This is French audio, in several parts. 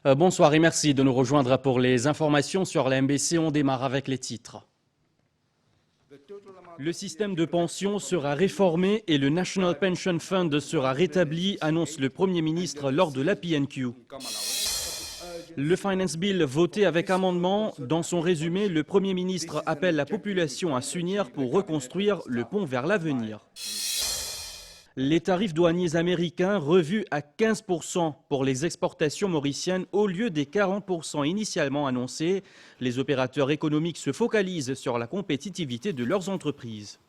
Bonsoir et merci de nous rejoindre pour les informations sur la MBC. On démarre avec les titres. Le système de pension sera réformé et le National Pension Fund sera rétabli, annonce le Premier ministre lors de la PNQ. Le Finance Bill voté avec amendement. Dans son résumé, le Premier ministre appelle la population à s'unir pour reconstruire le pont vers l'avenir. Les tarifs douaniers américains revus à 15% pour les exportations mauriciennes au lieu des 40% initialement annoncés. Les opérateurs économiques se focalisent sur la compétitivité de leurs entreprises.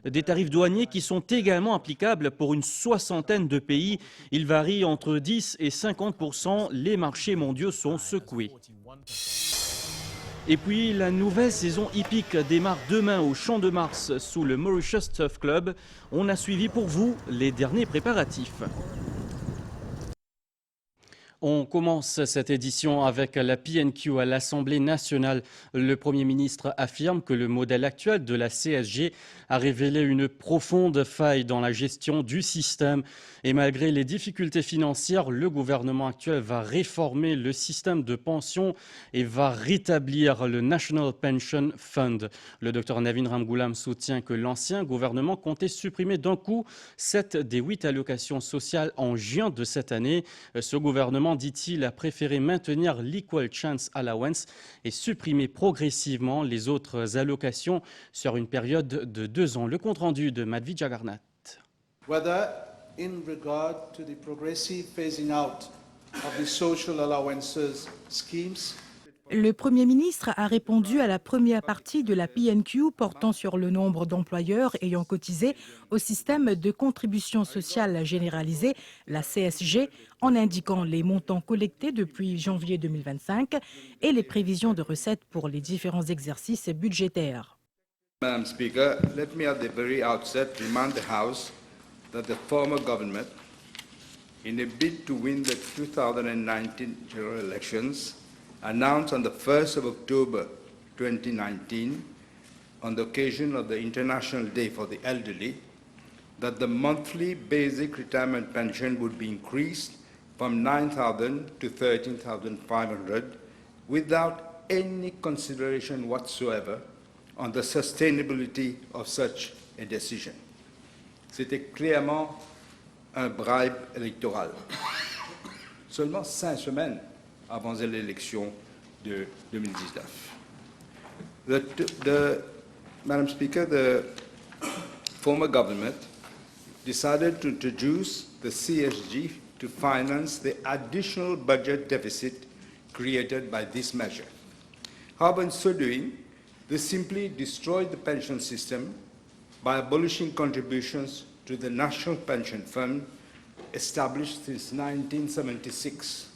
Des tarifs douaniers qui sont également applicables pour une soixantaine de pays. Ils varient entre 10 et 50%. Les marchés mondiaux sont secoués. Et puis, la nouvelle saison hippique démarre demain au Champ de Mars sous le Mauritius Turf Club. On a suivi pour vous les derniers préparatifs. On commence cette édition avec la PNQ à l'Assemblée nationale. Le Premier ministre affirme que le modèle actuel de la CSG a révélé une profonde faille dans la gestion du système. Et malgré les difficultés financières, le gouvernement actuel va réformer le système de pension et va rétablir le National Pension Fund. Le docteur Navin Ramgoolam soutient que l'ancien gouvernement comptait supprimer d'un coup 7 des 8 allocations sociales en juin de cette année. Ce gouvernement, dit-il, a préféré maintenir l'Equal Chance Allowance et supprimer progressivement les autres allocations sur une période de 2 ans. Le compte-rendu de Madhvi Jagarnath. Whether in regard to the progressive phasing out of the social allowances schemes. Le Premier ministre a répondu à la première partie de la PNQ portant sur le nombre d'employeurs ayant cotisé au système de contribution sociale généralisée, la CSG, en indiquant les montants collectés depuis janvier 2025 et les prévisions de recettes pour les différents exercices budgétaires. Madam Speaker, let me at the very outset remind the House that the former government, in a bid to win the 2019 general elections, announced on the 1st of October 2019, on the occasion of the International Day for the Elderly, that the monthly basic retirement pension would be increased from 9,000 to 13,500 without any consideration whatsoever on the sustainability of such a decision. C'était clairement un bribe électoral. Seulement 5 semaines avant l'élection de 2019. Madam Speaker, the former government decided to introduce the CSG to finance the additional budget deficit created by this measure. However, in so doing, they simply destroyed the pension system by abolishing contributions to the National Pension Fund established since 1976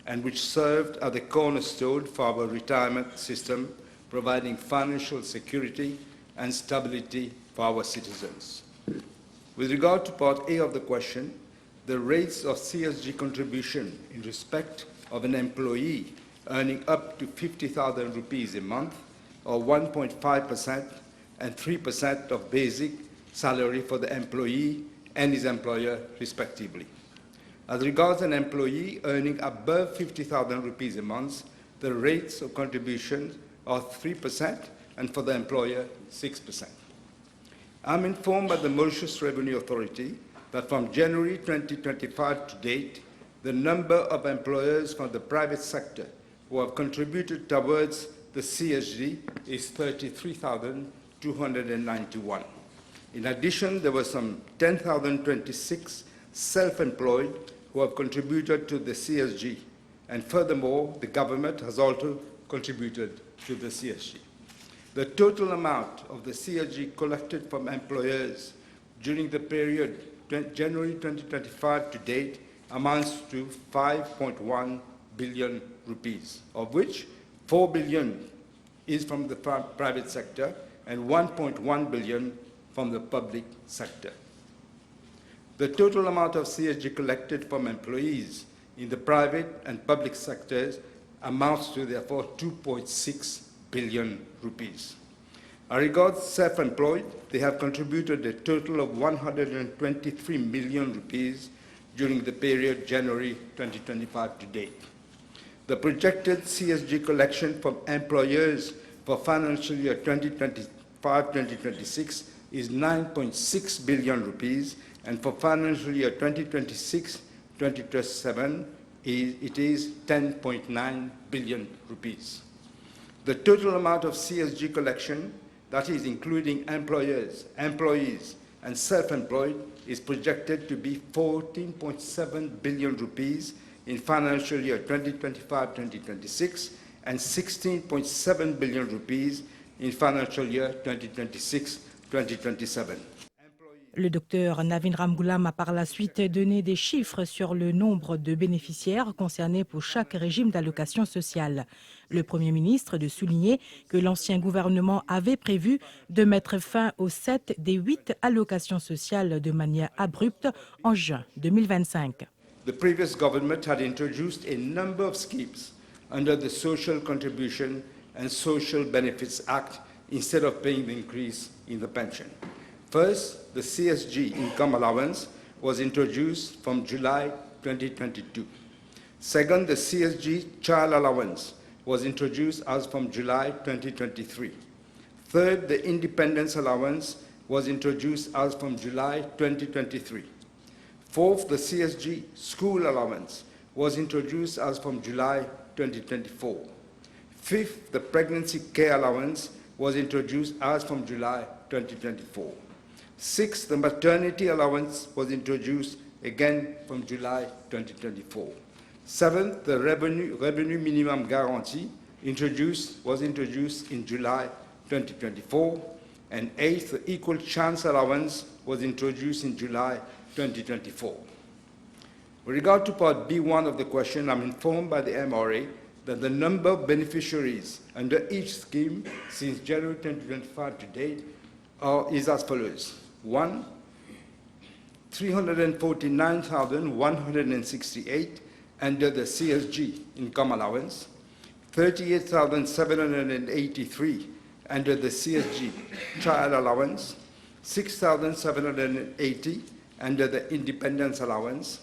and which served as the cornerstone for our retirement system, providing financial security and stability for our citizens. With regard to Part A of the question, the rates of CSG contribution in respect of an employee earning up to 50,000 rupees a month, or 1.5% and 3% of basic salary for the employee and his employer, respectively. As regards an employee earning above 50,000 rupees a month, the rates of contribution are 3%, and for the employer, 6%. I'm informed by the Mauritius Revenue Authority that from January 2025 to date, the number of employers from the private sector who have contributed towards the CSG is 33,291. In addition, there were some 10,026 self-employed who have contributed to the CSG, and furthermore, the government has also contributed to the CSG. The total amount of the CSG collected from employers during the period January 2025 to date amounts to 5.1 billion rupees, of which 4 billion is from the private sector and 1.1 billion from the public sector. The total amount of CSG collected from employees in the private and public sectors amounts to, therefore, 2.6 billion rupees. As regards self-employed, they have contributed a total of 123 million rupees during the period January 2025 to date. The projected CSG collection from employers for financial year 2025-2026 is 9.6 billion rupees, and for financial year 2026-2027, it is 10.9 billion rupees. The total amount of CSG collection, that is including employers, employees, and self-employed, is projected to be 14.7 billion rupees in financial year 2025-2026 and 16.7 billion rupees in financial year 2026-2027. Le docteur Navin Ramgoolam a par la suite donné des chiffres sur le nombre de bénéficiaires concernés pour chaque régime d'allocation sociale. Le Premier ministre de souligner que l'ancien gouvernement avait prévu de mettre fin aux 7 des 8 allocations sociales de manière abrupte en juin 2025. The previous government had introduced a number of schemes under the Social Contribution and Social Benefits Act instead of paying the increase in the pension. First, the CSG income allowance was introduced from July 2022. Second, the CSG child allowance was introduced as from July 2023. Third, the independence allowance was introduced as from July 2023. Fourth, the CSG school allowance was introduced as from July 2024. Fifth, the pregnancy care allowance was introduced as from July 2024. Sixth, the maternity allowance was introduced again from July 2024. Seventh, the revenue minimum guarantee was introduced in July 2024. And eighth, the equal chance allowance was introduced in July 2024. With regard to part B1 of the question, I'm informed by the MRA that the number of beneficiaries under each scheme since January 2025 to date is as follows. 1, 349,168 under the CSG income allowance, 38,783 under the CSG child allowance, 6,780 under the independence allowance,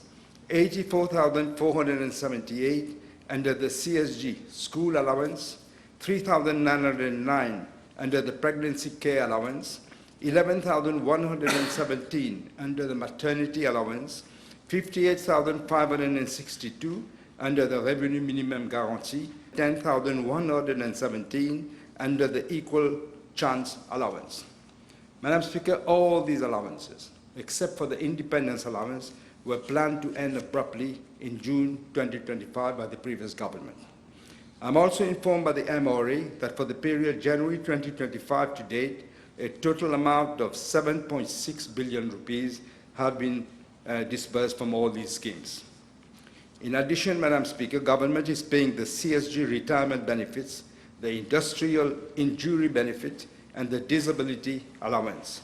84,478 under the CSG school allowance, 3,909 under the pregnancy care allowance, 11,117 under the maternity allowance, 58,562 under the revenue minimum guarantee, 10,117 under the equal chance allowance. Madam Speaker, all these allowances, except for the independence allowance, were planned to end abruptly in June 2025 by the previous government. I'm also informed by the MRA that for the period January 2025 to date, a total amount of 7.6 billion rupees have been disbursed from all these schemes. In addition, Madam Speaker, government is paying the CSG retirement benefits, the industrial injury benefit, and the disability allowance.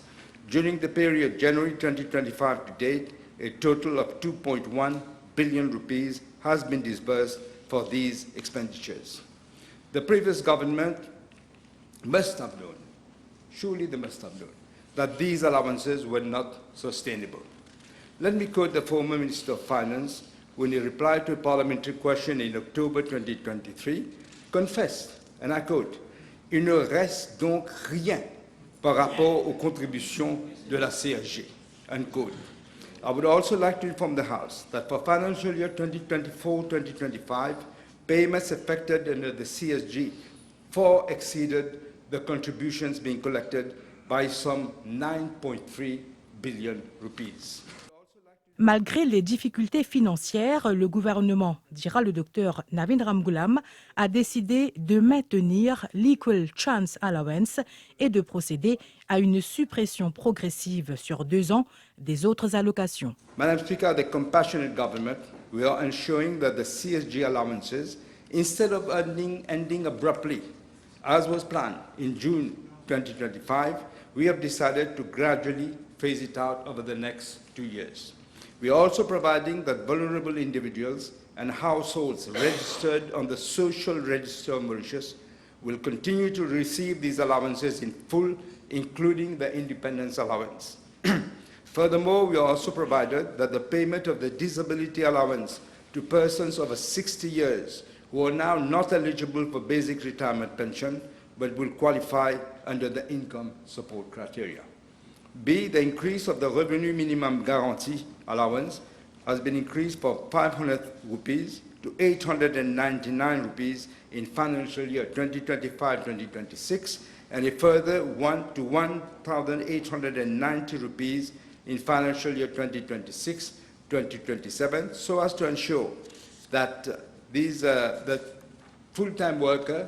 During the period January 2025 to date, a total of 2.1 billion rupees has been disbursed for these expenditures. The previous government must have known, surely they must have known, that these allowances were not sustainable. Let me quote the former Minister of Finance when he replied to a parliamentary question in October 2023, confessed, and I quote, « Il ne reste donc rien par rapport aux contributions de la CSG », unquote. I would also like to inform the House that for financial year 2024-2025, payments effected under the CSG far exceeded the contributions being collected by some 9.3 billion rupees. Malgré les difficultés financières, le gouvernement, dira le docteur Navin Ramgoolam, a décidé de maintenir l'Equal Chance Allowance et de procéder à une suppression progressive sur 2 ans des autres allocations. Madam Speaker, the compassionate government, we are ensuring that the CSG allowances, instead of ending abruptly, as was planned in June 2025, we have decided to gradually phase it out over the next 2 years. We are also providing that vulnerable individuals and households registered on the Social Register of Mauritius will continue to receive these allowances in full, including the independence allowance. Furthermore, we also provided that the payment of the disability allowance to persons over 60 years who are now not eligible for basic retirement pension but will qualify under the income support criteria. B, the increase of the revenue minimum guarantee allowance has been increased from 500 rupees to 899 rupees in financial year 2025-2026 and a further 1,890 rupees in financial year 2026-2027 so as to ensure that a full-time worker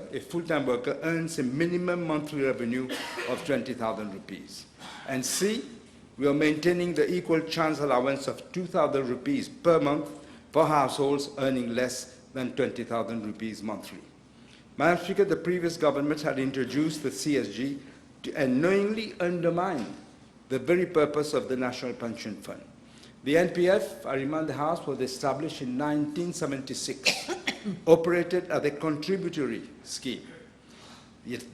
earns a minimum monthly revenue of 20,000 rupees. And C, we are maintaining the equal chance allowance of 2,000 rupees per month for households earning less than 20,000 rupees monthly. Madam Speaker, the previous government had introduced the CSG and knowingly undermined the very purpose of the National Pension Fund. The NPF, I remind the House, was established in 1976, operated as a contributory scheme.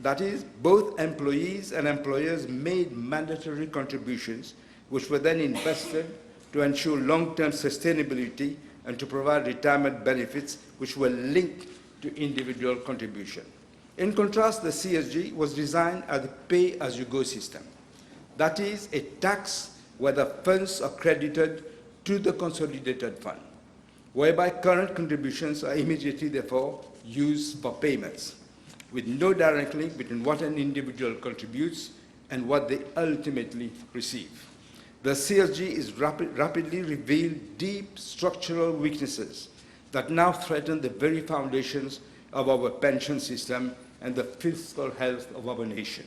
That is, both employees and employers made mandatory contributions, which were then invested to ensure long-term sustainability and to provide retirement benefits which were linked to individual contribution. In contrast, the CSG was designed as a pay-as-you-go system. That is, a tax where the funds are credited to the consolidated fund, whereby current contributions are immediately, therefore, used for payments, with no direct link between what an individual contributes and what they ultimately receive. The CSG is rapidly revealed deep structural weaknesses that now threaten the very foundations of our pension system and the fiscal health of our nation.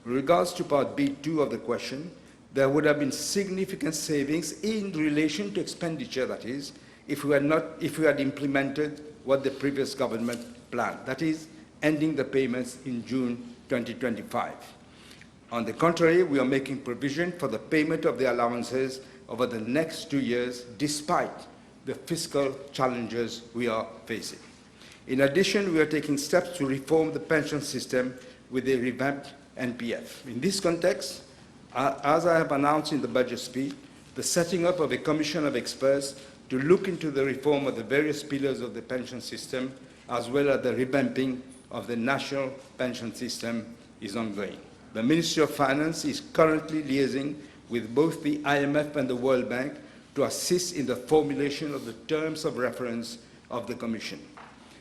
In regards to Part B2 of the question, there would have been significant savings in relation to expenditure, that is, if we had implemented what the previous government planned, that is, ending the payments in June 2025. On the contrary, we are making provision for the payment of the allowances over the next 2 years, despite the fiscal challenges we are facing. In addition, we are taking steps to reform the pension system with a revamped NPF. In this context, as I have announced in the budget speech, the setting up of a commission of experts to look into the reform of the various pillars of the pension system, as well as the revamping of the national pension system, is ongoing. The Ministry of Finance is currently liaising with both the IMF and the World Bank to assist in the formulation of the terms of reference of the Commission.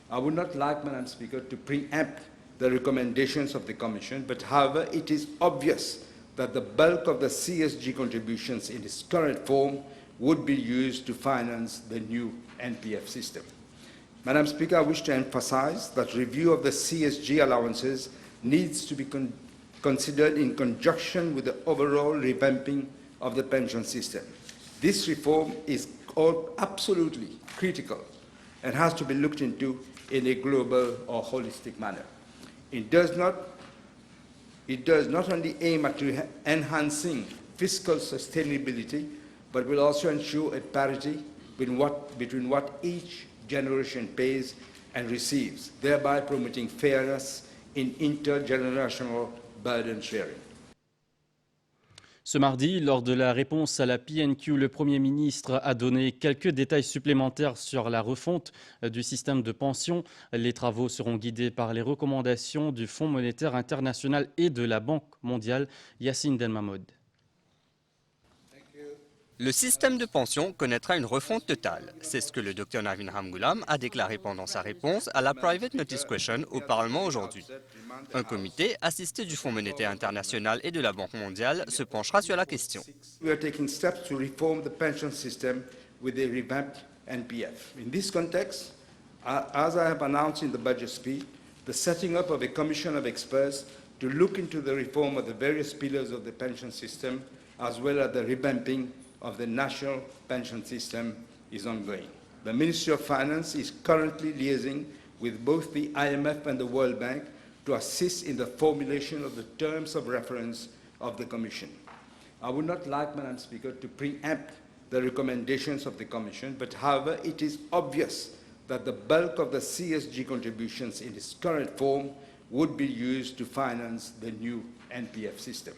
I would not like, Madam Speaker, to preempt the recommendations of the Commission, but however, it is obvious that the bulk of the CSG contributions in its current form would be used to finance the new NPF system. Madam Speaker, I wish to emphasize that review of the CSG allowances needs to be considered in conjunction with the overall revamping of the pension system. This reform is absolutely critical and has to be looked into in a global or holistic manner. It does not only aim at enhancing fiscal sustainability, but will also ensure a parity between what each generation pays and receives, thereby promoting fairness in intergenerational burden sharing. Ce mardi, lors de la réponse à la PNQ, le Premier ministre a donné quelques détails supplémentaires sur la refonte du système de pension. Les travaux seront guidés par les recommandations du Fonds monétaire international et de la Banque mondiale. Yassine Delmamoud. Le système de pension connaîtra une refonte totale. C'est ce que le Dr Navin Ramgoolam a déclaré pendant sa réponse à la Private Notice Question au Parlement aujourd'hui. Un comité assisté du Fonds monétaire international et de la Banque mondiale se penchera sur la question. We are taking steps to reform the pension system with a revamped NPF. In this context, as I have announced in the budget speech, the setting up of a commission of experts to look into the reform of the various pillars of the pension system, as well as the revamping of the national pension system, is ongoing. The Ministry of Finance is currently liaising with both the IMF and the World Bank to assist in the formulation of the terms of reference of the Commission. I would not like, Madam Speaker, to preempt the recommendations of the Commission, but however, it is obvious that the bulk of the CSG contributions in its current form would be used to finance the new NPF system.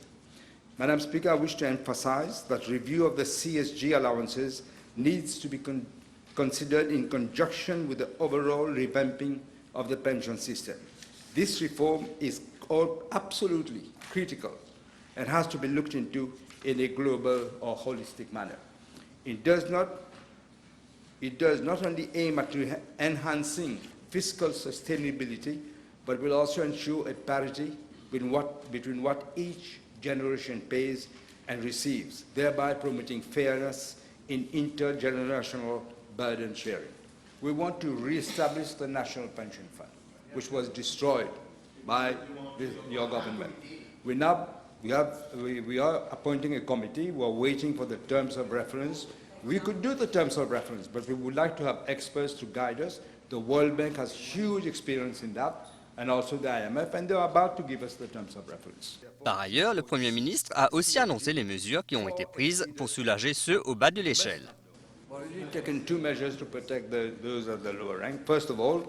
Madam Speaker, I wish to emphasize that review of the CSG allowances needs to be considered in conjunction with the overall revamping of the pension system. This reform is absolutely critical and has to be looked into in a global or holistic manner. It does not only aim at enhancing fiscal sustainability, but will also ensure a parity between what each generation pays and receives, thereby promoting fairness in intergenerational burden sharing. We want to re-establish the National Pension Fund, which was destroyed by your government. We are appointing a committee. We are waiting for the terms of reference. We could do the terms of reference, but we would like to have experts to guide us. The World Bank has huge experience in that, and also the IMF, and they are about to give us the terms of reference. Par ailleurs, le Premier ministre a aussi annoncé les mesures qui ont été prises pour soulager ceux au bas de l'échelle. We've already taken two measures to protect those at the lower rank. First of all,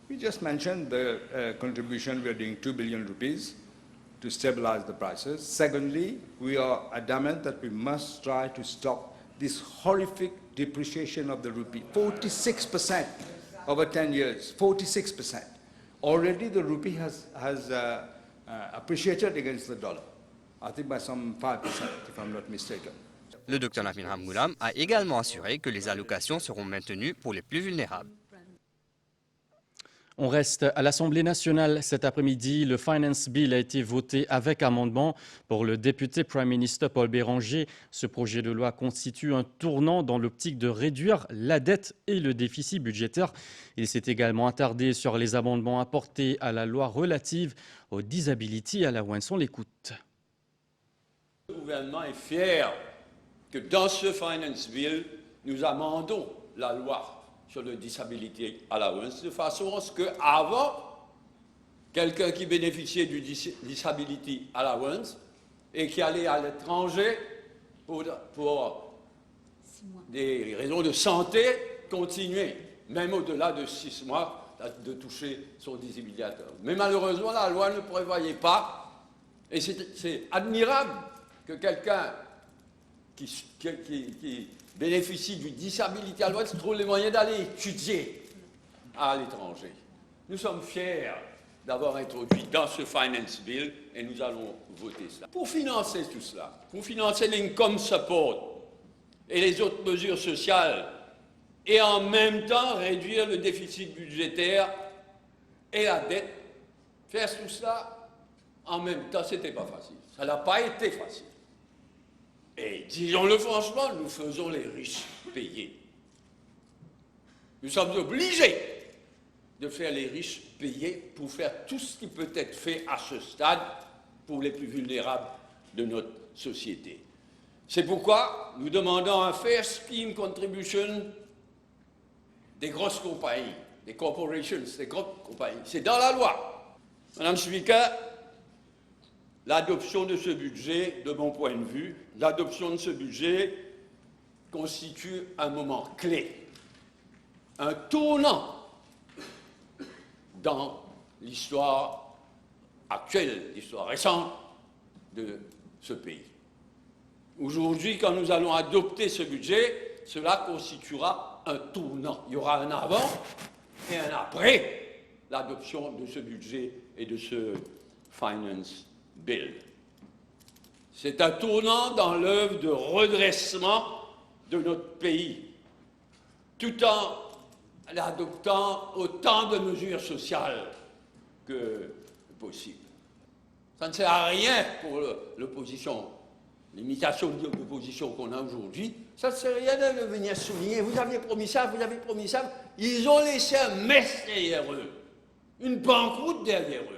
we just mentioned the contribution. We are doing 2 billion rupees to stabilize the prices. Secondly, we are adamant that we must try to stop this horrific depreciation of the rupee. 46% over 10 years, 46%. Already the rupee has appreciated against the dollar, I think by some 5%, if I'm not mistaken. Le Dr Navin Ramgoolam a également assuré que les allocations seront maintenues pour les plus vulnérables. On reste à l'Assemblée nationale cet après-midi. Le Finance Bill a été voté avec amendement pour le député Prime Minister Paul Béranger. Ce projet de loi constitue un tournant dans l'optique de réduire la dette et le déficit budgétaire. Il s'est également attardé sur les amendements apportés à la loi relative aux Disability Allowance. On l'écoute. Le gouvernement est fier que dans ce Finance Bill, nous amendons la loi sur le Disability Allowance, de façon à ce qu'avant, quelqu'un qui bénéficiait du Disability Allowance et qui allait à l'étranger pour des raisons de santé, continuait, même au-delà de 6 mois, de toucher son Disability Allowance. Mais malheureusement, la loi ne prévoyait pas, et c'est admirable que quelqu'un qui bénéficie du Disability Allowance trouve les moyens d'aller étudier à l'étranger. Nous sommes fiers d'avoir introduit dans ce Finance Bill et nous allons voter cela. Pour financer tout cela, pour financer l'income support et les autres mesures sociales et en même temps réduire le déficit budgétaire et la dette, faire tout cela en même temps, ce n'était pas facile. Ça n'a pas été facile. Et disons-le franchement, nous faisons les riches payer. Nous sommes obligés de faire les riches payer pour faire tout ce qui peut être fait à ce stade pour les plus vulnérables de notre société. C'est pourquoi nous demandons un Fair Scheme Contribution des grosses compagnies, des corporations, des grosses compagnies. C'est dans la loi. Madame Speaker, l'adoption de ce budget, de mon point de vue, l'adoption de ce budget constitue un moment clé, un tournant dans l'histoire actuelle, l'histoire récente de ce pays. Aujourd'hui, quand nous allons adopter ce budget, cela constituera un tournant. Il y aura un avant et un après l'adoption de ce budget et de ce Finance Bill. C'est un tournant dans l'œuvre de redressement de notre pays, tout en adoptant autant de mesures sociales que possible. Ça ne sert à rien pour l'opposition, l'imitation de l'opposition qu'on a aujourd'hui. Ça ne sert à rien de venir souligner. Vous aviez promis ça, vous avez promis ça. Ils ont laissé un mess derrière eux, une banqueroute derrière eux.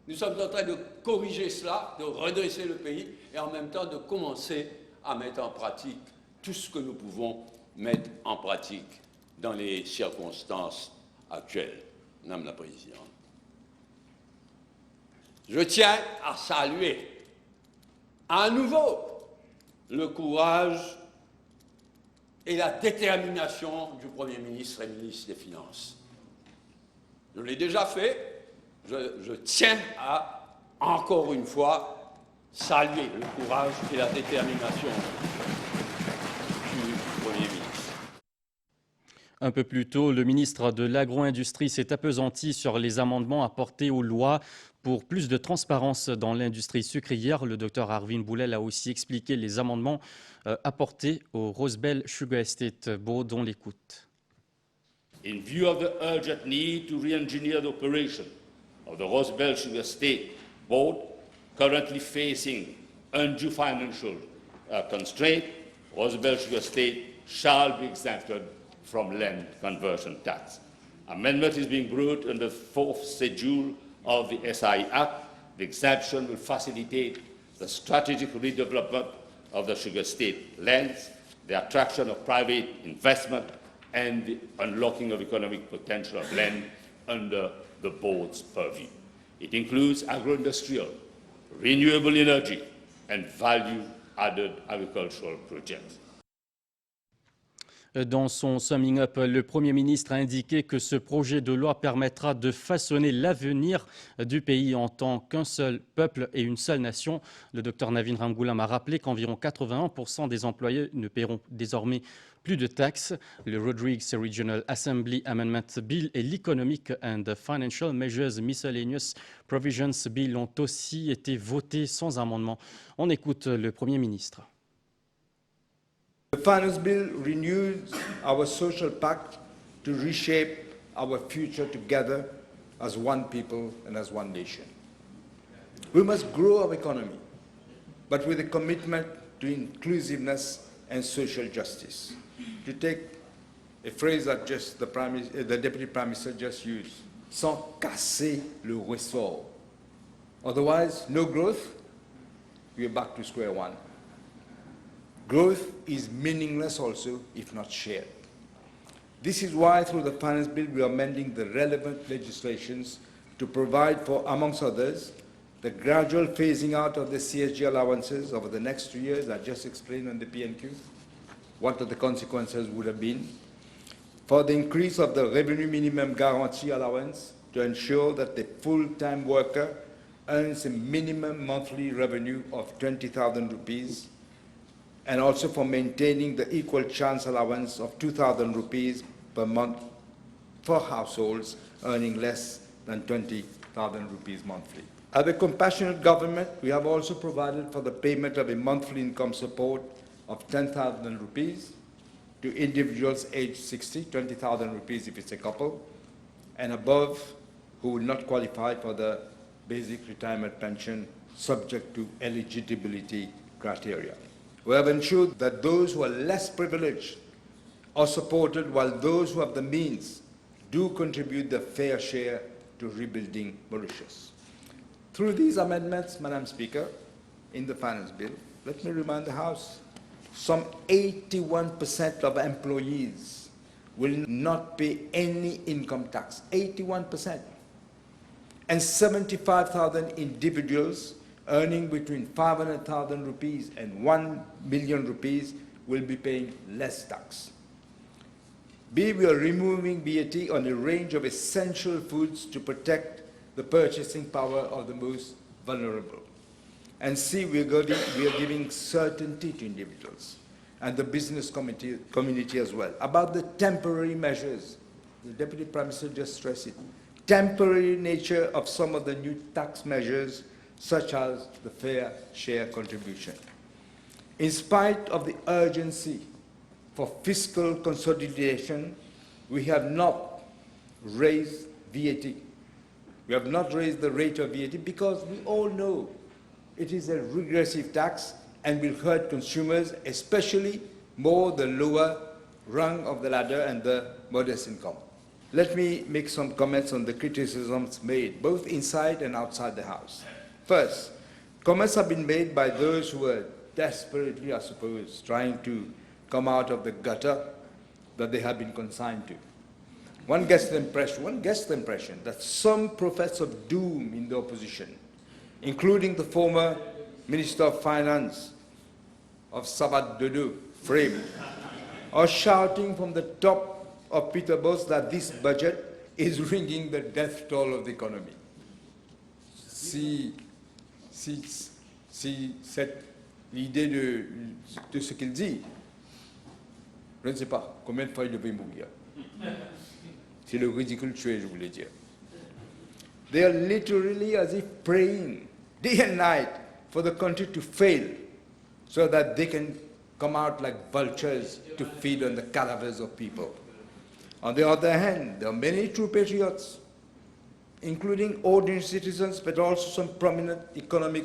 Nous sommes en train de corriger cela, de redresser le pays et en même temps de commencer à mettre en pratique tout ce que nous pouvons mettre en pratique dans les circonstances actuelles. Madame la Présidente. Je tiens à saluer à nouveau le courage et la détermination du Premier ministre et ministre des Finances. Je l'ai déjà fait. Je tiens à, encore une fois, saluer le courage et la détermination du Premier ministre. Un peu plus tôt, le ministre de l'Agro-industrie s'est appesanti sur les amendements apportés aux lois pour plus de transparence dans l'industrie sucrière. Le docteur Arvin Boulel a aussi expliqué les amendements apportés au Rosebel Sugar Estate Board. On l'écoute. In view of the urgent need to re-engineer the operation of the Rosebel Sugar Estate Board, currently facing undue financial constraint, Rosebel Sugar Estate shall be exempted from land conversion tax. Amendment is being brought in the fourth schedule of the SI Act. The exemption will facilitate the strategic redevelopment of the sugar state lands, the attraction of private investment, and the unlocking of economic potential of land under the board's purview. It includes agro-industrial, renewable energy, and value-added agricultural projects. Dans son summing up, le Premier ministre a indiqué que ce projet de loi permettra de façonner l'avenir du pays en tant qu'un seul peuple et une seule nation. Le docteur Navin Ramgoolam a rappelé qu'environ 81% des employés ne paieront désormais plus de taxes. Le Rodrigues Regional Assembly Amendment Bill et l'Economic and Financial Measures Miscellaneous Provisions Bill ont aussi été votés sans amendement. On écoute le Premier ministre. The Finance Bill renews our social pact to reshape our future together as one people and as one nation. We must grow our economy, but with a commitment to inclusiveness and social justice. To take a phrase that just the Deputy Prime Minister just used, sans casser le ressort. Otherwise, no growth, we are back to square one. Growth is meaningless also if not shared. This is why through the Finance Bill we are amending the relevant legislations to provide for, amongst others, the gradual phasing out of the CSG allowances over the next 2 years. I just explained on the PNQ what the consequences would have been. For the increase of the revenue minimum guarantee allowance to ensure that the full-time worker earns a minimum monthly revenue of 20,000 rupees, and also for maintaining the equal chance allowance of 2,000 rupees per month for households earning less than 20,000 rupees monthly. As a compassionate government, we have also provided for the payment of a monthly income support of 10,000 rupees to individuals aged 60, 20,000 rupees if it's a couple, and above, who will not qualify for the basic retirement pension subject to eligibility criteria. We have ensured that those who are less privileged are supported, while those who have the means do contribute their fair share to rebuilding Mauritius. Through these amendments, Madam Speaker, in the Finance Bill, let me remind the House, some 81% of employees will not pay any income tax, 81%. And 75,000 individuals earning between 500,000 rupees and 1 million rupees will be paying less tax. B, we are removing VAT on a range of essential foods to protect the purchasing power of the most vulnerable. And C, we are giving certainty to individuals and the business community as well about the temporary measures. The Deputy Prime Minister just stressed it. Temporary nature of some of the new tax measures, such as the fair share contribution. In spite of the urgency for fiscal consolidation, we have not raised VAT. We have not raised the rate of VAT because we all know it is a regressive tax and will hurt consumers, especially more the lower rung of the ladder and the modest income. Let me make some comments on the criticisms made, both inside and outside the House. First, comments have been made by those who are desperately, I suppose, trying to come out of the gutter that they have been consigned to. One gets the impression that some prophets of doom in the opposition, including the former Minister of Finance of Sabat Dodo, Frame, are shouting from the top of Peterborough that this budget is ringing the death toll of the economy. Si si l'idée de ce qu'il dit, je ne sais pas combien de fois il devait mourir. C'est le ridicule tué, je voulais dire. They are literally as if praying day and night for the country to fail so that they can come out like vultures to feed on the cadavers of people. On the other hand, there are many true patriots, including ordinary citizens, but also some prominent economic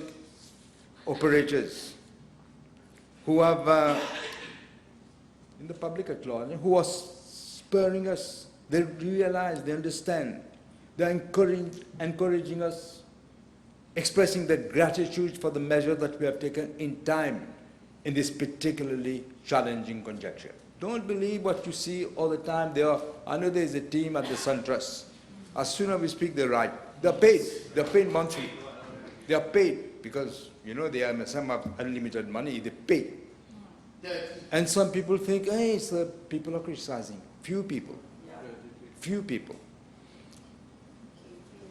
operators who have, in the public at large, who are spurring us. They realize, they understand. They're encouraging us, expressing their gratitude for the measure that we have taken in time in this particularly challenging conjuncture. Don't believe what you see all the time. I know there's a team at the SunTrust. As soon as we speak, they write. They're paid. They're paid monthly. They are paid because, you know, some have unlimited money. They pay. And some people think, hey, people are criticizing. Few people. Few people.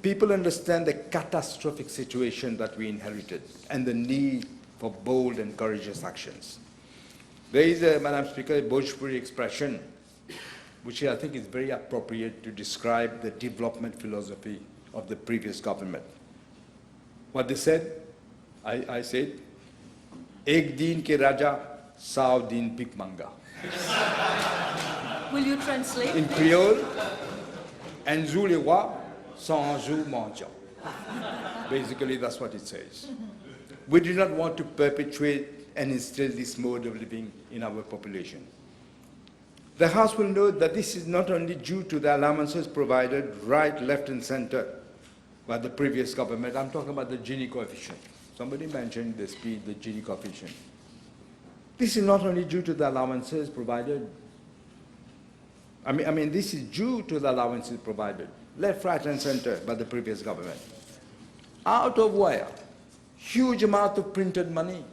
People understand the catastrophic situation that we inherited and the need for bold and courageous actions. There is, Madam Speaker, a Bhojpuri expression which I think is very appropriate to describe the development philosophy of the previous government. What they said, I said, Ek din ke raja, sau din bhik manga. Will you translate? In Creole, un jour les rois, sans jour mendiant. Basically, that's what it says. We do not want to perpetuate and instill this mode of living in our population. The House will note that this is not only due to the allowances provided right, left, and center by the previous government. I'm talking about the Gini coefficient. Somebody mentioned the Gini coefficient. This is not only due to the allowances provided. I mean, this is due to the allowances provided, left, right, and center by the previous government. Out of where? Huge amount of printed money.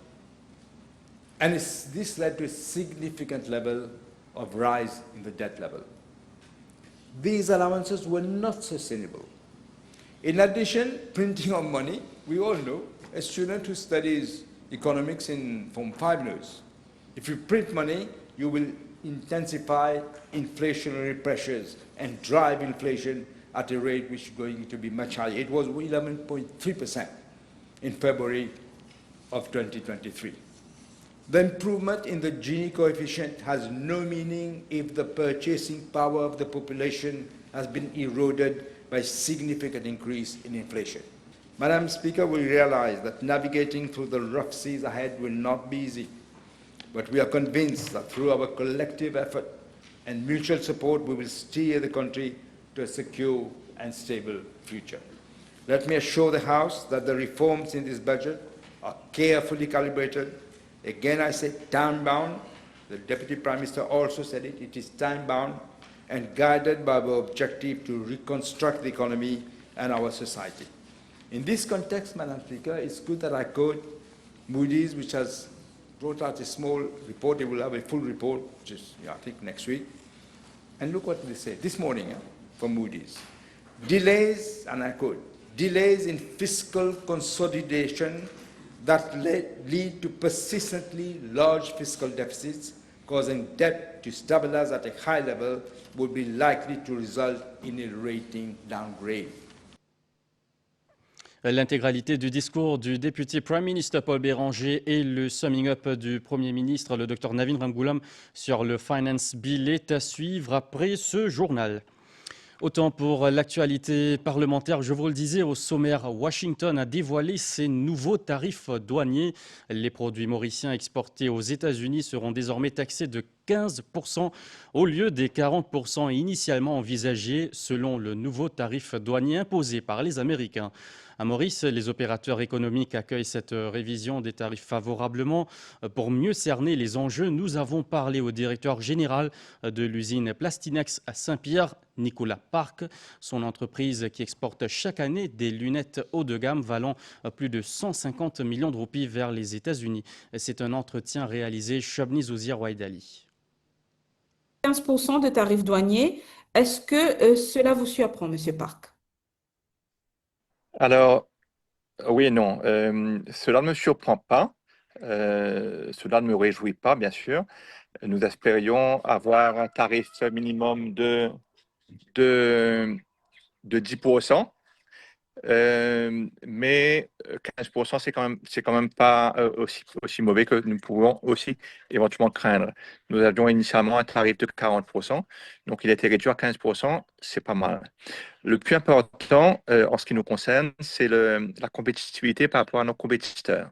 And this led to a significant level of rise in the debt level. These allowances were not sustainable. In addition, printing of money, we all know, a student who studies economics from 5 years, if you print money, you will intensify inflationary pressures and drive inflation at a rate which is going to be much higher. It was 11.3% in February of 2023. The improvement in the Gini coefficient has no meaning if the purchasing power of the population has been eroded by significant increase in inflation. Madam Speaker, we realize that navigating through the rough seas ahead will not be easy, but we are convinced that through our collective effort and mutual support, we will steer the country to a secure and stable future. Let me assure the House that the reforms in this budget are carefully calibrated. Again, I say time-bound. The Deputy Prime Minister also said it. It is time-bound and guided by our objective to reconstruct the economy and our society. In this context, Madam Speaker, it's good that I quote Moody's, which has brought out a small report. They will have a full report, which is, I think, next week. And look what they say this morning from Moody's. Delays, and I quote, delays in fiscal consolidation that lead to persistently large fiscal deficits, causing debt to stabilize at a high level, would be likely to result in a rating downgrade. L'intégralité du discours du député Prime Minister Paul Béranger et le summing up du Premier ministre, le Dr Navin Ramgoolam, sur le Finance Bill est à suivre après ce journal. Autant pour l'actualité parlementaire, je vous le disais, au sommaire, Washington a dévoilé ses nouveaux tarifs douaniers. Les produits mauriciens exportés aux États-Unis seront désormais taxés de 15% au lieu des 40% initialement envisagés selon le nouveau tarif douanier imposé par les Américains. À Maurice, les opérateurs économiques accueillent cette révision des tarifs favorablement. Pour mieux cerner les enjeux, nous avons parlé au directeur général de l'usine Plastinex à Saint-Pierre, Nicolas Park. Son entreprise qui exporte chaque année des lunettes haut de gamme valant plus de 150 millions de roupies vers les États-Unis. C'est un entretien réalisé Chobni Zouzir Ouaidali. 15% de tarifs douaniers, est-ce que cela vous surprend, Monsieur Park? Alors, Oui et non. Cela ne me surprend pas. Cela ne me réjouit pas, bien sûr. Nous espérions avoir un tarif minimum de, de 10%. Mais 15%, c'est quand même pas aussi mauvais que nous pouvons aussi éventuellement craindre. Nous avions initialement un tarif de 40%, donc il a été réduit à 15%, c'est pas mal. Le plus important en ce qui nous concerne, c'est la compétitivité par rapport à nos compétiteurs.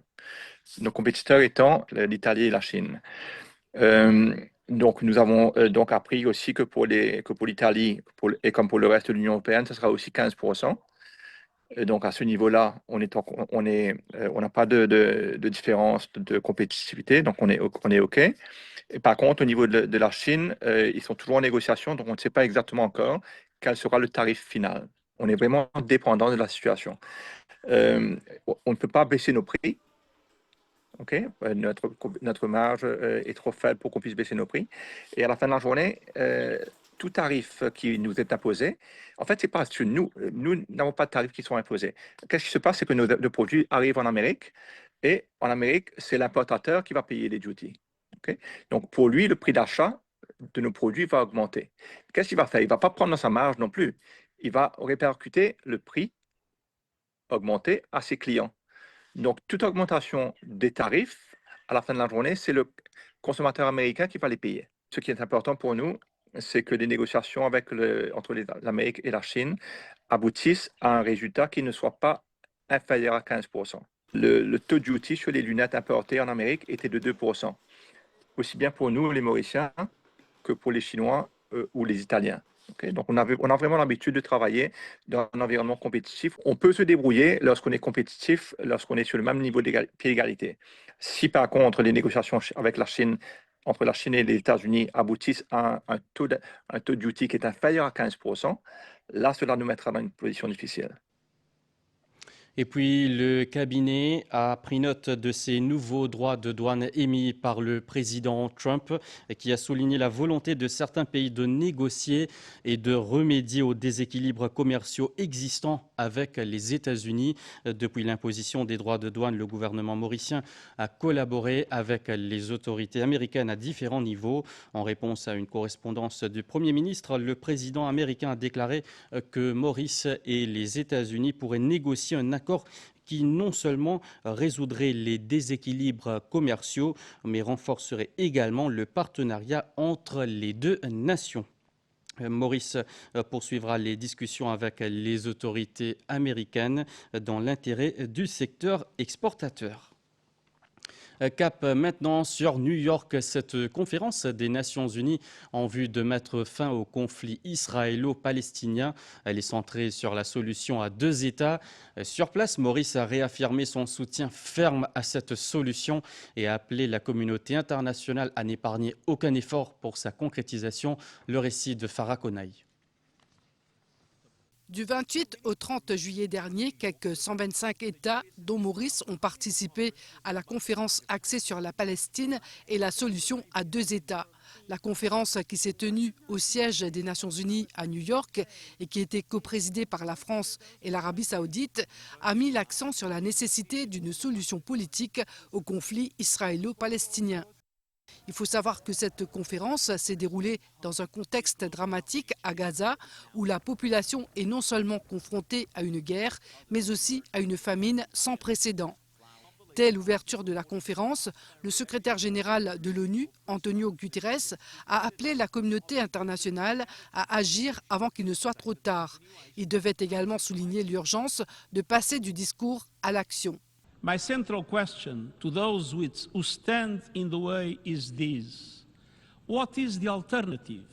Nos compétiteurs étant l'Italie et la Chine. Donc, nous avons donc appris aussi que pour l'Italie et comme pour le reste de l'Union européenne, ce sera aussi 15%. Et donc, à ce niveau-là, on n'a pas de différence de compétitivité, donc on est OK. Et par contre, au niveau de la Chine, ils sont toujours en négociation, donc on ne sait pas exactement encore quel sera le tarif final. On est vraiment dépendant de la situation. On ne peut pas baisser nos prix. OK? Notre marge est trop faible pour qu'on puisse baisser nos prix. Et à la fin de la journée, tout tarif qui nous est imposé, en fait, c'est pas sur nous. Nous n'avons pas de tarifs qui sont imposés. Qu'est-ce qui se passe? C'est que nos produits arrivent en Amérique et en Amérique, c'est l'importateur qui va payer les duties. OK? Donc, pour lui, le prix d'achat de nos produits va augmenter. Qu'est-ce qu'il va faire? Il ne va pas prendre dans sa marge non plus. Il va répercuter le prix augmenté à ses clients. Donc, toute augmentation des tarifs, à la fin de la journée, c'est le consommateur américain qui va les payer. Ce qui est important pour nous, c'est que les négociations entre l'Amérique et la Chine aboutissent à un résultat qui ne soit pas inférieur à 15%. Le taux de duty sur les lunettes importées en Amérique était de 2%, aussi bien pour nous, les Mauriciens, que pour les Chinois ou les Italiens. Okay? Donc, on a vraiment l'habitude de travailler dans un environnement compétitif. On peut se débrouiller lorsqu'on est compétitif, lorsqu'on est sur le même niveau pied d'égalité. Si par contre, les négociations avec la Chine, entre la Chine et les États-Unis aboutissent à un taux de duty qui est inférieur à 15%, là, cela nous mettra dans une position difficile. Et puis, le cabinet a pris note de ces nouveaux droits de douane émis par le président Trump, qui a souligné la volonté de certains pays de négocier et de remédier aux déséquilibres commerciaux existants avec les États-Unis. Depuis l'imposition des droits de douane, le gouvernement mauricien a collaboré avec les autorités américaines à différents niveaux. En réponse à une correspondance du Premier ministre, le président américain a déclaré que Maurice et les États-Unis pourraient négocier un accord qui non seulement résoudrait les déséquilibres commerciaux, mais renforcerait également le partenariat entre les deux nations. Maurice poursuivra les discussions avec les autorités américaines dans l'intérêt du secteur exportateur. Cap maintenant sur New York, cette conférence des Nations Unies en vue de mettre fin au conflit israélo-palestinien. Elle est centrée sur la solution à deux États. Sur place, Maurice a réaffirmé son soutien ferme à cette solution et a appelé la communauté internationale à n'épargner aucun effort pour sa concrétisation. Le récit de Farah Konaï. Du 28 au 30 juillet dernier, quelques 125 États, dont Maurice, ont participé à la conférence axée sur la Palestine et la solution à deux États. La conférence qui s'est tenue au siège des Nations Unies à New York et qui était coprésidée par la France et l'Arabie Saoudite a mis l'accent sur la nécessité d'une solution politique au conflit israélo-palestinien. Il faut savoir que cette conférence s'est déroulée dans un contexte dramatique à Gaza, où la population est non seulement confrontée à une guerre, mais aussi à une famine sans précédent. Dès l'ouverture de la conférence, le secrétaire général de l'ONU, Antonio Guterres, a appelé la communauté internationale à agir avant qu'il ne soit trop tard. Il devait également souligner l'urgence de passer du discours à l'action. My central question to those who stand in the way is this: what is the alternative?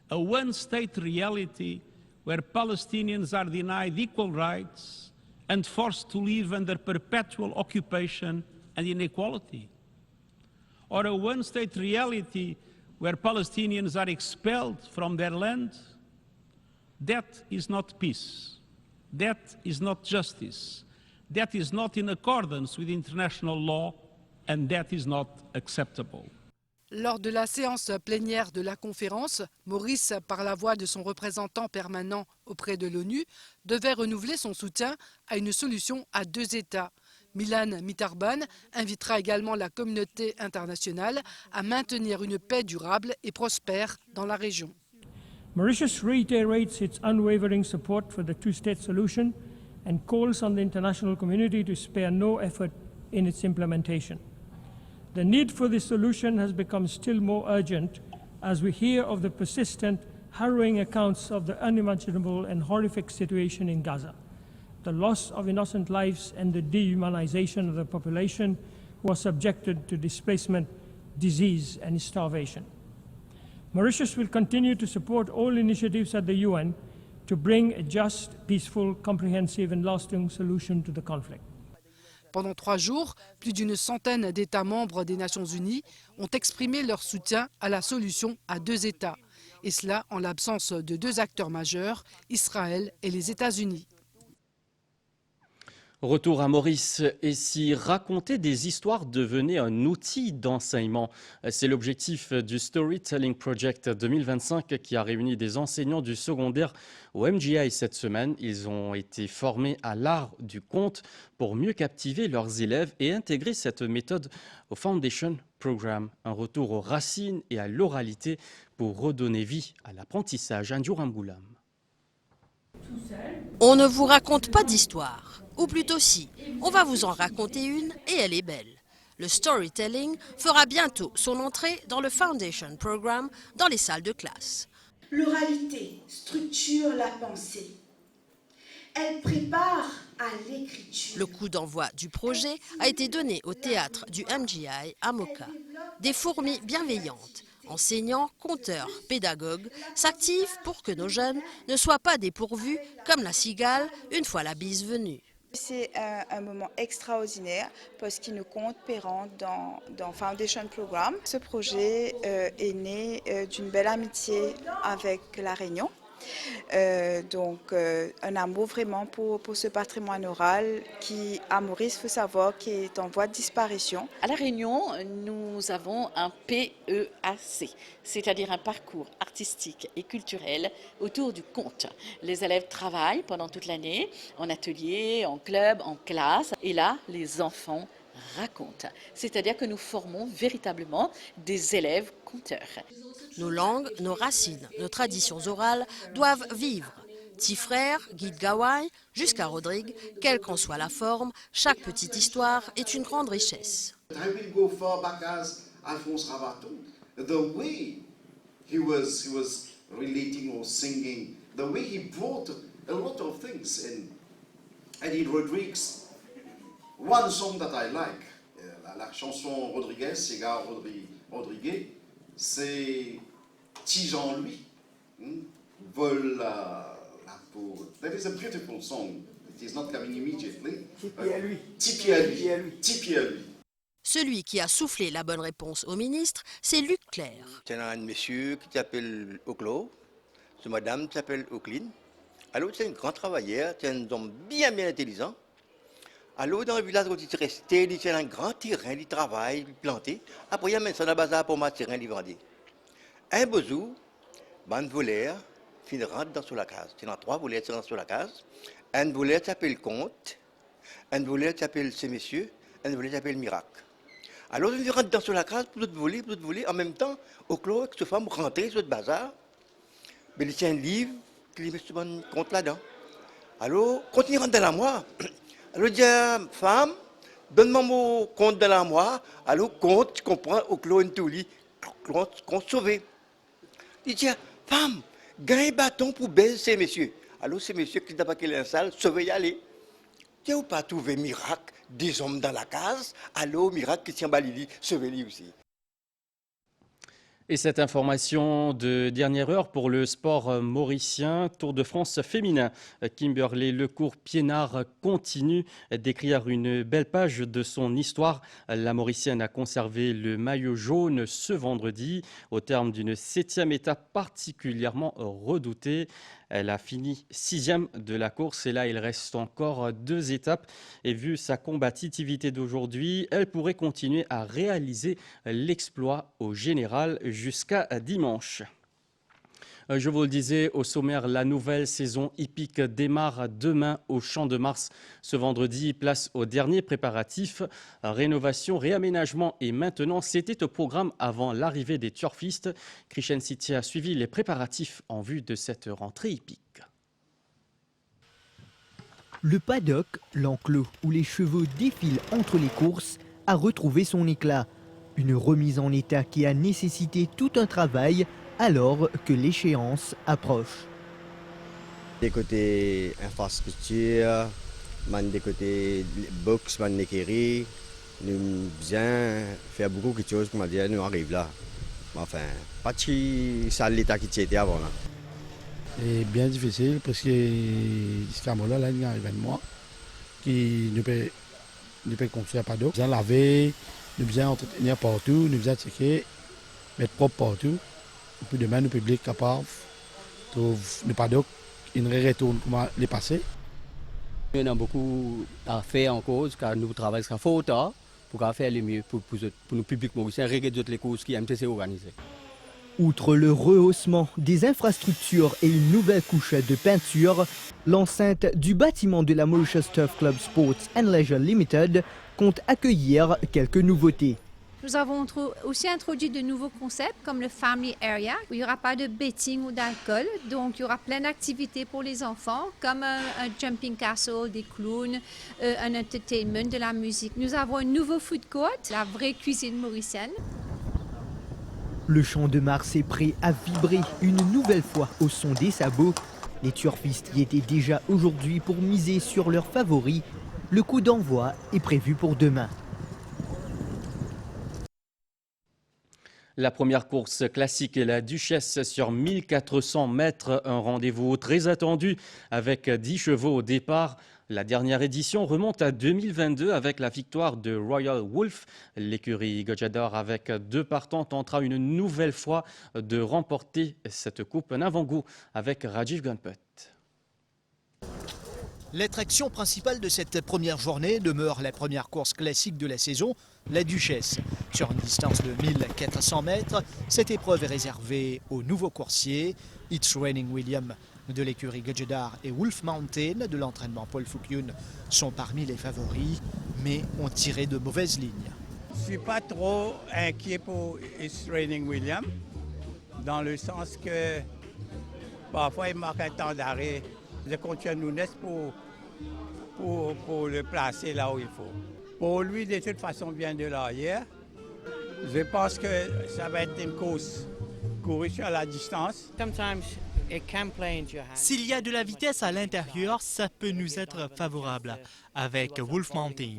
A one-state reality where Palestinians are denied equal rights and forced to live under perpetual occupation and inequality? Or a one-state reality where Palestinians are expelled from their land? That is not peace. That is not justice. That is not in accordance with international law, and that is not acceptable. Lors de la séance plénière de la conférence, Maurice, par la voix de son représentant permanent auprès de l'ONU, devait renouveler son soutien à une solution à 2 États. Milan Mitarban invitera également la communauté internationale à maintenir une paix durable et prospère dans la région. Mauritius reiterates its unwavering support for the two-state solution and calls on the international community to spare no effort in its implementation. The need for this solution has become still more urgent as we hear of the persistent, harrowing accounts of the unimaginable and horrific situation in Gaza, the loss of innocent lives and the dehumanization of the population who are subjected to displacement, disease and starvation. Mauritius will continue to support all initiatives at the UN to bring a just, peaceful, comprehensive and lasting solution to the conflict. Pendant 3 jours, plus d'une centaine d'États membres des Nations Unies ont exprimé leur soutien à la solution à 2 États, et cela en l'absence de 2 acteurs majeurs, Israël et les États-Unis. Retour à Maurice, et si raconter des histoires devenait un outil d'enseignement, c'est l'objectif du Storytelling Project 2025 qui a réuni des enseignants du secondaire au MGI cette semaine. Ils ont été formés à l'art du conte pour mieux captiver leurs élèves et intégrer cette méthode au Foundation Programme. Un retour aux racines et à l'oralité pour redonner vie à l'apprentissage. Andjuram Goulam. On ne vous raconte pas d'histoire, ou plutôt si, on va vous en raconter une et elle est belle. Le storytelling fera bientôt son entrée dans le Foundation Programme dans les salles de classe. L'oralité structure la pensée. Elle prépare à l'écriture. Le coup d'envoi du projet a été donné au théâtre du MGI à Moka. Des fourmis bienveillantes, enseignants, conteurs, pédagogues s'activent pour que nos jeunes ne soient pas dépourvus comme la cigale une fois la bise venue. C'est un moment extraordinaire parce qu'il nous compte Perran dans Foundation Programme. Ce projet est né d'une belle amitié avec La Réunion. Un amour vraiment pour ce patrimoine oral qui, à Maurice, il faut savoir, qui est en voie de disparition. À La Réunion, nous avons un PEAC, c'est-à-dire un parcours artistique et culturel autour du conte. Les élèves travaillent pendant toute l'année, en atelier, en club, en classe, et là, les enfants racontent. C'est-à-dire que nous formons véritablement des élèves conteurs. Nos langues, nos racines, nos traditions orales doivent vivre. Petit frère, Guide Gawai, jusqu'à Rodrigue, quelle qu'en soit la forme, chaque petite histoire est une grande richesse. I will go far back as Alphonse Ravato. The way he was relating or singing, the way he brought a lot of things in. Eddie Rodriguez, one song that I like, la chanson Rodriguez, Cigar Rodriguez, c'est Petit Jean-Louis, vole la peau. That is a beautiful song. It is not coming immediately. Tipi à lui. Tipi à lui. Tipi à lui. Celui qui a soufflé la bonne réponse au ministre, c'est Luc Clerc. C'est un monsieur qui s'appelle Oclo, c'est madame qui s'appelle Ocline. Alors c'est un grand travailleur, c'est un homme bien intelligent. Alors dans le village où il est resté, il a un grand terrain, il travaille, il planté. Après il amène ça dans le bazar pour ma terrain, il vendait. Un beau jour, un voleur, il rentre dans la case. Il y a 3 voleurs qui rentrent sur la case. Un voleur s'appelle Comte, un voleur s'appelle Ce Monsieur, un voleur s'appelle Miracle. Alors il rentre dans la case pour voler. En même temps, au clos, avec cette femme rentrée sur le bazar, mais il tient un livre, il met son compte là-dedans. Alors, quand il rentre dans l'armoire, alors il dit femme, donne-moi mon compte dans l'armoire. Alors, compte, tu comprends, au clos, une toulie, compte sauvé. Il dit femme, gagne un bâton pour baiser ces messieurs. Alors, ces messieurs qui n'ont pas qu'elle est salle, sauvé y aller. Tu n'as pas trouvé miracle, des hommes dans la case, alors miracle qui tient Balili, sauvé-lui aussi. Et cette information de dernière heure pour le sport mauricien, Tour de France féminin. Kimberley Lecourt-Piénard continue d'écrire une belle page de son histoire. La Mauricienne a conservé le maillot jaune ce vendredi au terme d'une 7e étape particulièrement redoutée. Elle a fini 6e de la course et là, il reste encore 2 étapes. Et vu sa combativité d'aujourd'hui, elle pourrait continuer à réaliser l'exploit au général jusqu'à dimanche. Je vous le disais au sommaire, la nouvelle saison hippique démarre demain au Champ de Mars. Ce vendredi, place aux derniers préparatifs. Rénovation, réaménagement et maintenance, c'était au programme avant l'arrivée des turfistes. Christian City a suivi les préparatifs en vue de cette rentrée hippique. Le paddock, l'enclos où les chevaux défilent entre les courses, a retrouvé son éclat. Une remise en état qui a nécessité tout un travail alors que l'échéance approche. Des côtés infrastructure, des côtés box, écurie, nous bien faire beaucoup de choses pour dire nous arrivons là. Enfin, pas si ça l'état qui était avant là. C'est bien difficile parce que jusqu'à là, il y a un événement qui nous peut construire pas d'eau. Nous allons laver, nous allons entretenir partout, nous allons checker, mettre propre partout. Et puis demain, le public capable trouve le paddock, il retourne comment les passer. Il y a beaucoup à faire en cause, car nous travaillons très fort pour faire le mieux pour nos publics mauriciens, regarder les causes qui MTC organisées. Outre le rehaussement des infrastructures et une nouvelle couche de peinture, l'enceinte du bâtiment de la Mauritius Turf Club Sports and Leisure Limited compte accueillir quelques nouveautés. Nous avons aussi introduit de nouveaux concepts comme le Family Area, où il n'y aura pas de betting ou d'alcool. Donc, il y aura plein d'activités pour les enfants, comme un jumping castle, des clowns, un entertainment, de la musique. Nous avons un nouveau food court, la vraie cuisine mauricienne. Le Champ de Mars est prêt à vibrer une nouvelle fois au son des sabots. Les turfistes y étaient déjà aujourd'hui pour miser sur leurs favoris. Le coup d'envoi est prévu pour demain. La première course classique est la Duchesse sur 1400 mètres, un rendez-vous très attendu avec 10 chevaux au départ. La dernière édition remonte à 2022 avec la victoire de Royal Wolf. L'écurie Gojador avec 2 partants tentera une nouvelle fois de remporter cette coupe. Un avant-goût avec Rajiv Gunput. L'attraction principale de cette première journée demeure la première course classique de la saison, la Duchesse. Sur une distance de 1400 mètres, cette épreuve est réservée aux nouveaux coursiers. It's Raining William de l'écurie Gojador et Wolf Mountain de l'entraînement Paul Foukyun sont parmi les favoris, mais ont tiré de mauvaises lignes. Je ne suis pas trop inquiet pour It's Raining William, dans le sens que parfois il marque un temps d'arrêt. Je compte sur Nunes pour le placer là où il faut. Pour lui, de toute façon, vient de l'arrière. Je pense que ça va être une course courue sur la distance. S'il y a de la vitesse à l'intérieur, ça peut nous être favorable avec Wolf Mountain.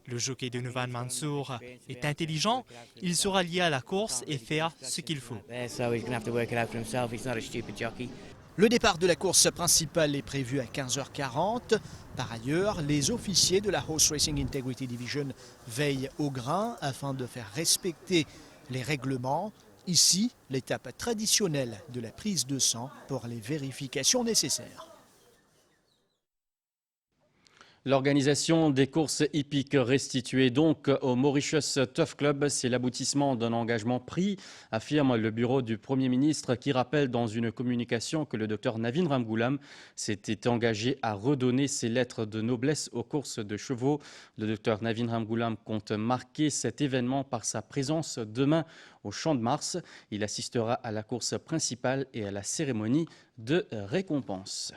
Le jockey de Nouvan Mansour est intelligent, il saura lier à la course et faire ce qu'il faut. Le départ de la course principale est prévu à 15h40. Par ailleurs, les officiers de la Horse Racing Integrity Division veillent au grain afin de faire respecter les règlements. Ici, l'étape traditionnelle de la prise de sang pour les vérifications nécessaires. L'organisation des courses hippiques restituées donc au Mauritius Turf Club, c'est l'aboutissement d'un engagement pris, affirme le bureau du Premier ministre qui rappelle dans une communication que le Dr Navin Ramgoolam s'était engagé à redonner ses lettres de noblesse aux courses de chevaux. Le Dr Navin Ramgoolam compte marquer cet événement par sa présence demain au Champ de Mars. Il assistera à la course principale et à la cérémonie de récompense.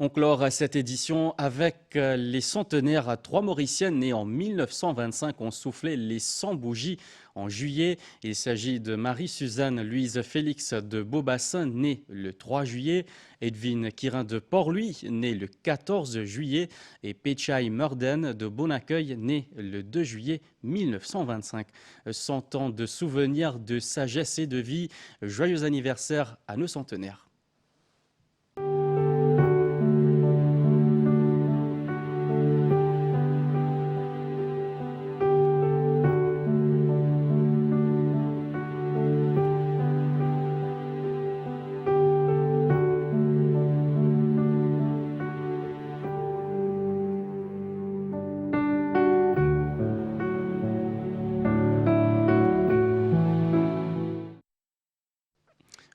On clore cette édition avec les centenaires. 3 Mauriciennes nées en 1925 ont soufflé les 100 bougies en juillet. Il s'agit de Marie-Suzanne Louise Félix de Beaubassin, née le 3 juillet, Edwin Quirin de Port-Louis, né le 14 juillet, et Péchaï Murden de Bonaccueil, né le 2 juillet 1925. 100 ans de souvenirs, de sagesse et de vie. Joyeux anniversaire à nos centenaires.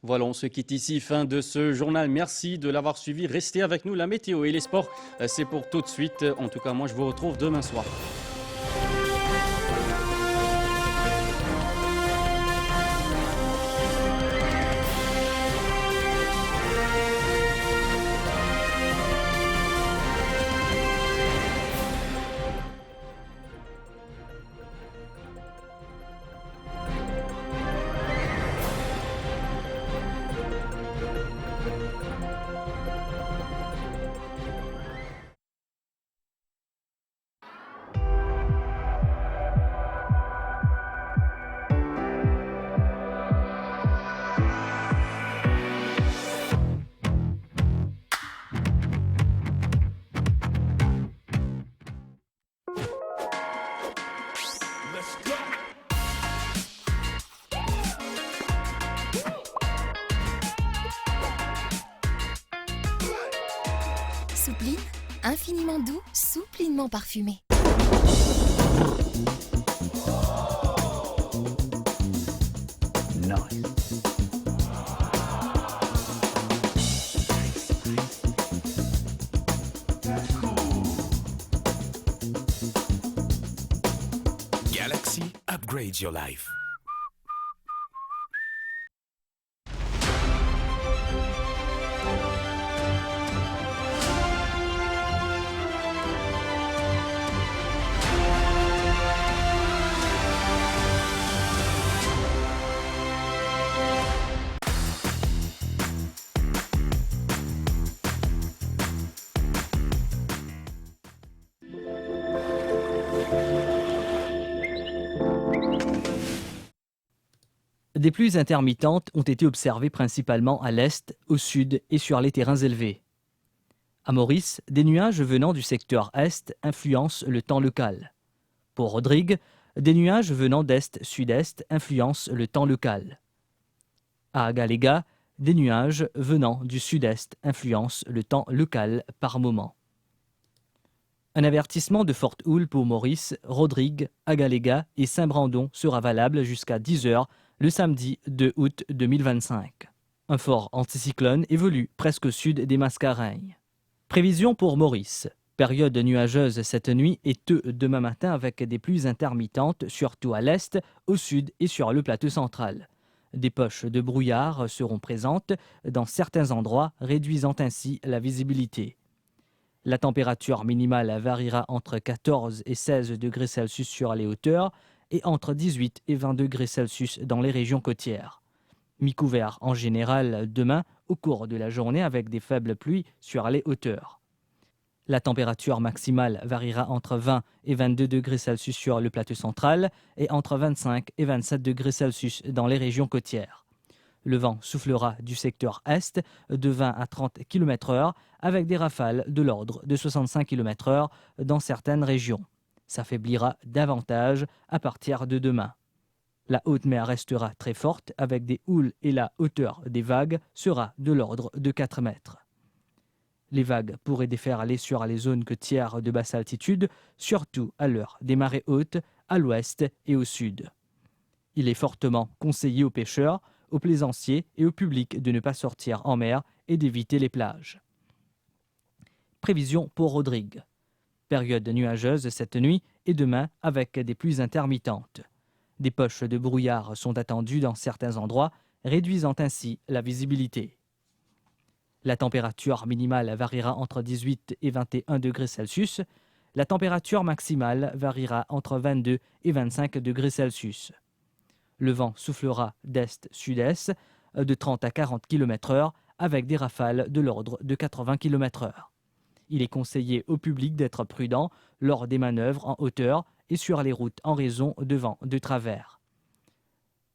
Voilà, on se quitte ici, fin de ce journal. Merci de l'avoir suivi. Restez avec nous, la météo et les sports, c'est pour tout de suite. En tout cas, moi, je vous retrouve demain soir. Soupline, infiniment doux, souplinement parfumé. Nice. Galaxy upgrades your life. Des pluies intermittentes ont été observées principalement à l'est, au sud et sur les terrains élevés. À Maurice, des nuages venant du secteur est influencent le temps local. Pour Rodrigue, des nuages venant d'est-sud-est influencent le temps local. À Agalega, des nuages venant du sud-est influencent le temps local par moment. Un avertissement de forte houle pour Maurice, Rodrigue, Agalega et Saint-Brandon sera valable jusqu'à 10 h le samedi 2 août 2025. Un fort anticyclone évolue presque au sud des Mascareignes. Prévision pour Maurice. Période nuageuse cette nuit et demain matin avec des pluies intermittentes, surtout à l'est, au sud et sur le plateau central. Des poches de brouillard seront présentes dans certains endroits, réduisant ainsi la visibilité. La température minimale variera entre 14 et 16 degrés Celsius sur les hauteurs et entre 18 et 20 degrés Celsius dans les régions côtières. Mi-couvert en général demain au cours de la journée avec des faibles pluies sur les hauteurs. La température maximale variera entre 20 et 22 degrés Celsius sur le plateau central et entre 25 et 27 degrés Celsius dans les régions côtières. Le vent soufflera du secteur est de 20 à 30 km/h avec des rafales de l'ordre de 65 km/h dans certaines régions. S'affaiblira davantage à partir de demain. La haute mer restera très forte avec des houles et la hauteur des vagues sera de l'ordre de 4 mètres. Les vagues pourraient déferler sur les zones côtières de basse altitude, surtout à l'heure des marées hautes, à l'ouest et au sud. Il est fortement conseillé aux pêcheurs, aux plaisanciers et au public de ne pas sortir en mer et d'éviter les plages. Prévision pour Rodrigue. Période nuageuse cette nuit et demain avec des pluies intermittentes. Des poches de brouillard sont attendues dans certains endroits, réduisant ainsi la visibilité. La température minimale variera entre 18 et 21 degrés Celsius. La température maximale variera entre 22 et 25 degrés Celsius. Le vent soufflera d'est-sud-est de 30 à 40 km/h avec des rafales de l'ordre de 80 km/h. Il est conseillé au public d'être prudent lors des manœuvres en hauteur et sur les routes en raison de vents de travers.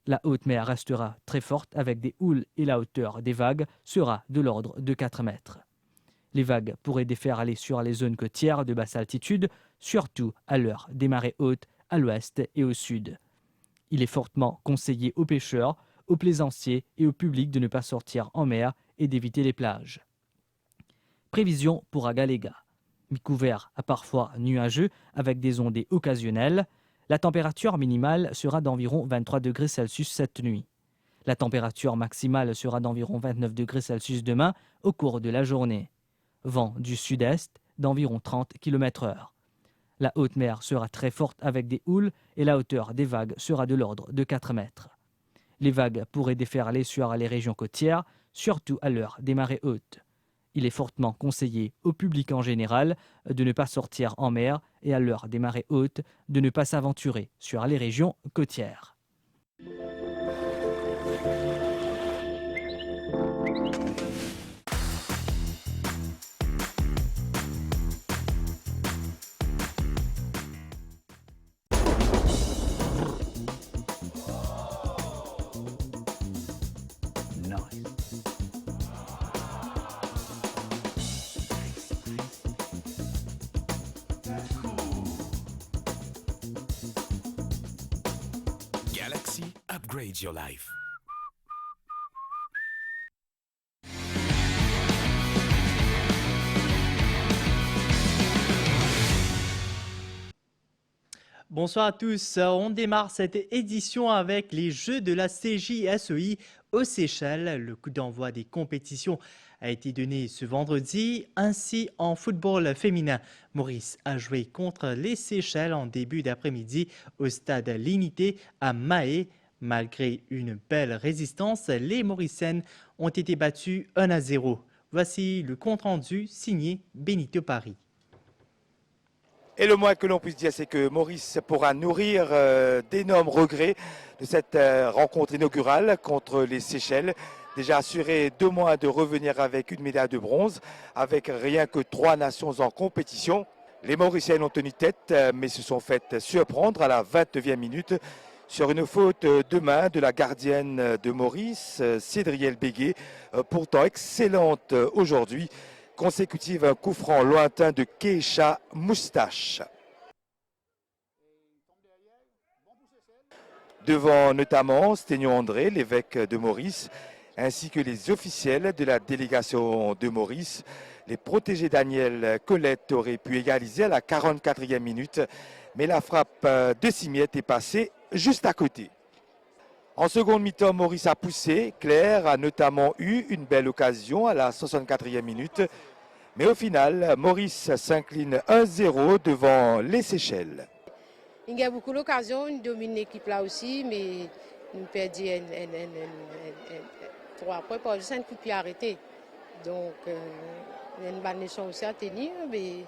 La haute mer restera très forte avec des houles et la hauteur des vagues sera de l'ordre de 4 mètres. Les vagues pourraient déferler sur les zones côtières de basse altitude, surtout à l'heure des marées hautes à l'ouest et au sud. Il est fortement conseillé aux pêcheurs, aux plaisanciers et au public de ne pas sortir en mer et d'éviter les plages. Prévision pour Agalega. Mi-couvert à parfois nuageux avec des ondées occasionnelles. La température minimale sera d'environ 23 degrés Celsius cette nuit. La température maximale sera d'environ 29 degrés Celsius demain au cours de la journée. Vent du sud-est d'environ 30 km/h. La haute mer sera très forte avec des houles et la hauteur des vagues sera de l'ordre de 4 mètres. Les vagues pourraient déferler sur les régions côtières, surtout à l'heure des marées hautes. Il est fortement conseillé au public en général de ne pas sortir en mer et à l'heure des marées hautes de ne pas s'aventurer sur les régions côtières. Galaxy upgrades your life. Bonsoir à tous, on démarre cette édition avec les Jeux de la CJSEI aux Seychelles. Le coup d'envoi des compétitions a été donné ce vendredi. Ainsi, en football féminin, Maurice a joué contre les Seychelles en début d'après-midi au stade Limité à Mahé. Malgré une belle résistance, les Mauriciennes ont été battues 1-0. Voici le compte-rendu signé Benito Paris. Et le moins que l'on puisse dire, c'est que Maurice pourra nourrir d'énormes regrets de cette rencontre inaugurale contre les Seychelles. Déjà assuré 2 mois de revenir avec une médaille de bronze, avec rien que 3 nations en compétition. Les Mauriciennes ont tenu tête, mais se sont faites surprendre à la 29e minute sur une faute de main de la gardienne de Maurice, Cédrielle Béguet, pourtant excellente aujourd'hui. Consécutive à un coup franc lointain de Keisha Moustache. Devant notamment Sténion André, l'évêque de Maurice, ainsi que les officiels de la délégation de Maurice. Les protégés Daniel Colette auraient pu égaliser à la 44e minute, mais la frappe de Simiette est passée juste à côté. En seconde mi-temps, Maurice a poussé. Claire a notamment eu une belle occasion à la 64e minute. Mais au final, Maurice s'incline 1-0 devant les Seychelles. Il y a beaucoup d'occasions, on domine l'équipe là aussi, mais nous perdons 3 points par juste un coup de pied arrêté. Donc, il y a une bonne nation aussi à tenir. Mais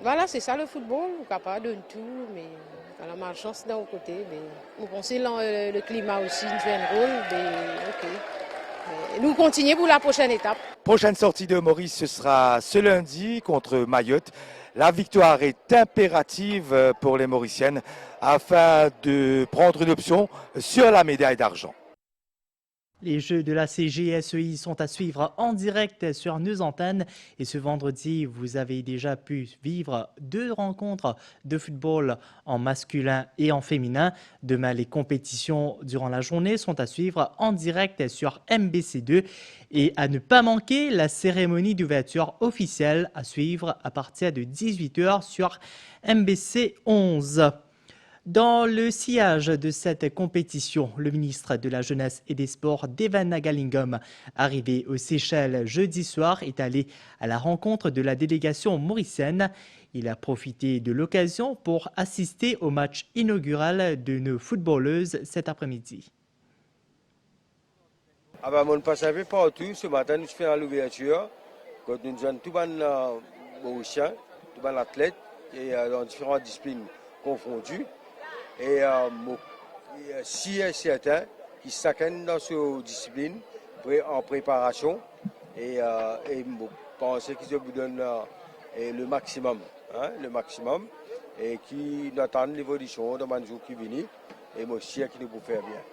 voilà, c'est ça le football, on est capable de tout, mais on a malchance d'un côté. Mais on pense que le climat aussi joue un rôle, mais ok. Nous continuons pour la prochaine étape. Prochaine sortie de Maurice, ce sera ce lundi contre Mayotte. La victoire est impérative pour les Mauriciennes afin de prendre une option sur la médaille d'argent. Les Jeux de la CJSEI sont à suivre en direct sur nos antennes et ce vendredi, vous avez déjà pu vivre 2 rencontres de football en masculin et en féminin. Demain, les compétitions durant la journée sont à suivre en direct sur MBC2 et à ne pas manquer la cérémonie d'ouverture officielle à suivre à partir de 18h sur MBC11. Dans le sillage de cette compétition, le ministre de la Jeunesse et des Sports, Devan Nagalingam, arrivé aux Seychelles jeudi soir, est allé à la rencontre de la délégation mauricienne. Il a profité de l'occasion pour assister au match inaugural de nos footballeuses cet après-midi. On passe un peu partout. Ce matin, nous faisons l'ouverture. Quand nous avons tout les Mauriciens, tous les athlètes, et dans différentes disciplines confondues. Et si est certain qu'ils s'acquèrent dans ces disciplines en préparation et je pense qu'ils vous donnent le maximum et qui attendent l'évolution dans les jours qui viennent et moi aussi qui nous peut faire bien.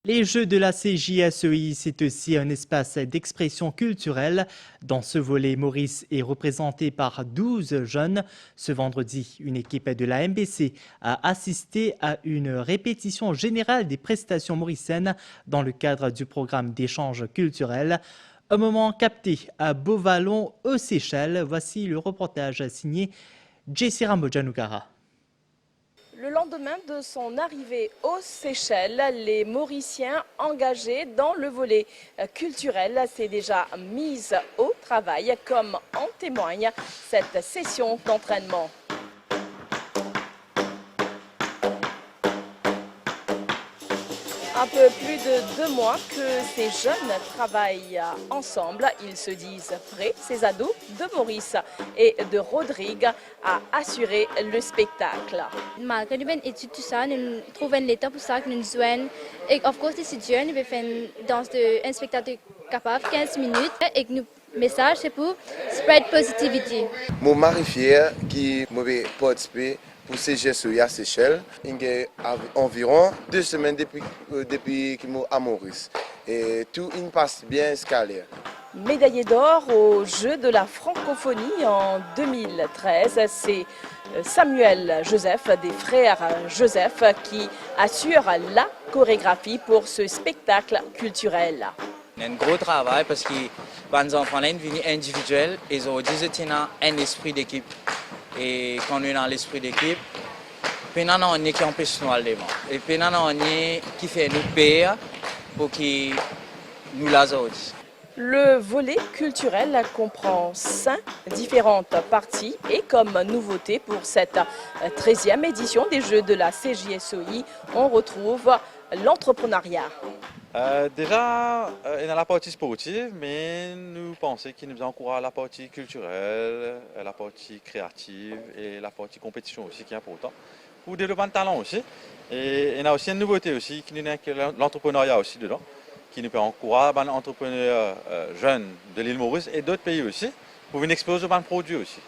Les Jeux de la CJSEI, c'est aussi un espace d'expression culturelle. Dans ce volet, Maurice est représenté par 12 jeunes. Ce vendredi, une équipe de la MBC a assisté à une répétition générale des prestations mauriciennes dans le cadre du programme d'échange culturel. Un moment capté à Beauvallon, aux Seychelles. Voici le reportage signé Jessira Mojanukara. Le lendemain de son arrivée aux Seychelles, les Mauriciens engagés dans le volet culturel s'est déjà mise au travail, comme en témoigne cette session d'entraînement. Un peu plus de 2 mois que ces jeunes travaillent ensemble. Ils se disent prêts, ces ados de Maurice et de Rodrigue, à assurer le spectacle. Malgré nous études tout ça, nous trouvons le temps pour ça que nous jouons. Et of course, les étudiants, nous faisons un spectacle capable 15 minutes et que nous message c'est pour spread positivity. Mon mari fier qui m'a participé pour CGSOI à Seychelles. Il y a environ 2 semaines depuis qu'il m'a à Maurice. Et tout il passe bien escalier. Médaillé d'or aux Jeux de la francophonie en 2013, c'est Samuel Joseph, des frères Joseph, qui assure la chorégraphie pour ce spectacle culturel. Il y a un gros travail parce que les enfants sont venus individuels, ils ont dit un esprit d'équipe. Et quand on est dans l'esprit d'équipe, on est qui empêche nous aller devant. Et on est qui fait nous payer pour qu'ils nous l'azodent. Le volet culturel comprend 5 différentes parties et comme nouveauté pour cette 13e édition des Jeux de la CJSOI, on retrouve l'entrepreneuriat. Déjà, il y a la partie sportive, mais nous pensons qu'il nous encourage la partie culturelle, la partie créative et la partie compétition aussi qui est importante pour développer le talent aussi. Et il y a aussi une nouveauté aussi qui nous l'entrepreneuriat aussi dedans, qui nous peut encourager les entrepreneurs jeunes de l'île Maurice et d'autres pays aussi pour venir exposer de produits aussi.